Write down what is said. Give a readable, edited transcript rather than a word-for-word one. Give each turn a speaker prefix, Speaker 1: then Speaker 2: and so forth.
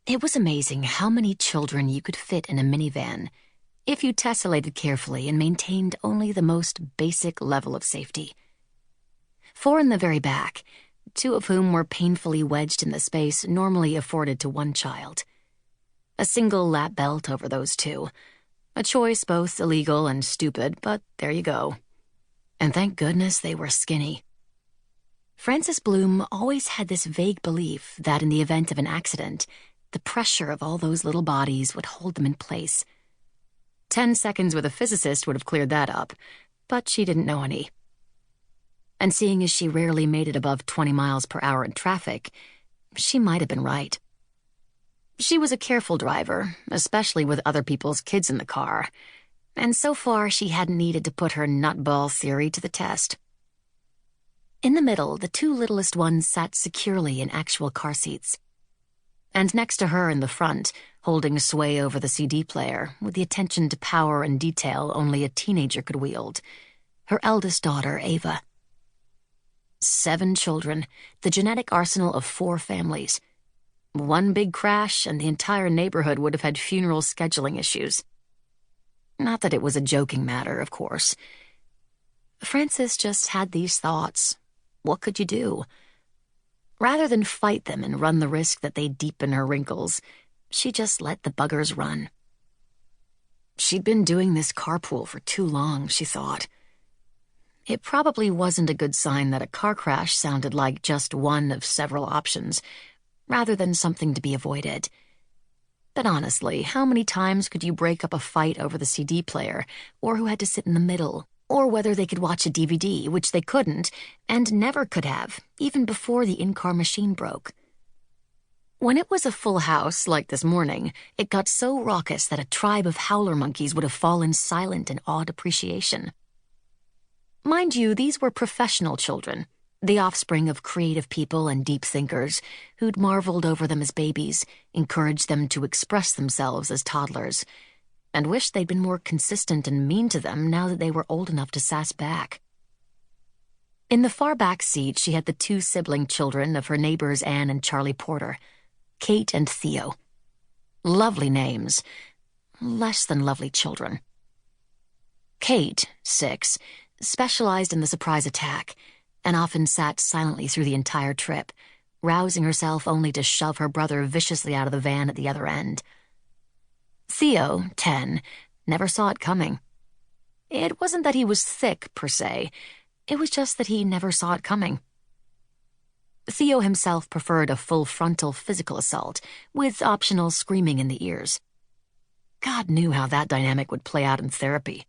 Speaker 1: It was amazing how many children you could fit in a minivan if you tessellated carefully and maintained only the most basic level of safety. 4 in the very back, 2 of whom were painfully wedged in the space normally afforded to one child. A single lap belt over those 2. A choice both illegal and stupid, but there you go. And thank goodness they were skinny. Francis Bloom always had this vague belief that in the event of an accident, the pressure of all those little bodies would hold them in place. 10 seconds with a physicist would have cleared that up, but she didn't know any. And seeing as she rarely made it above 20 miles per hour in traffic, she might have been right. She was a careful driver, especially with other people's kids in the car, and so far she hadn't needed to put her nutball theory to the test. In the middle, the 2 littlest ones sat securely in actual car seats. And next to her in the front, holding sway over the CD player, with the attention to power and detail only a teenager could wield, her eldest daughter, Ava. 7 children, the genetic arsenal of 4 families. One big crash, and the entire neighborhood would have had funeral scheduling issues. Not that it was a joking matter, of course. Francis just had these thoughts. What could you do? Rather than fight them and run the risk that they'd deepen her wrinkles, she just let the buggers run. She'd been doing this carpool for too long, she thought. It probably wasn't a good sign that a car crash sounded like just one of several options, rather than something to be avoided. But honestly, how many times could you break up a fight over the CD player, or who had to sit in the middle, or whether they could watch a DVD, which they couldn't, and never could have, even before the in-car machine broke? When it was a full house, like this morning, it got so raucous that a tribe of howler monkeys would have fallen silent in awed appreciation. Mind you, these were professional children, the offspring of creative people and deep thinkers who'd marveled over them as babies, encouraged them to express themselves as toddlers, and wished they'd been more consistent and mean to them now that they were old enough to sass back. In the far back seat, she had the 2 sibling children of her neighbors Anne and Charlie Porter, Kate and Theo. Lovely names, less than lovely children. Kate, 6, specialized in the surprise attack, and often sat silently through the entire trip, rousing herself only to shove her brother viciously out of the van at the other end. Theo, 10, never saw it coming. It wasn't that he was thick, per se. It was just that he never saw it coming. Theo himself preferred a full frontal physical assault, with optional screaming in the ears. God knew how that dynamic would play out in therapy.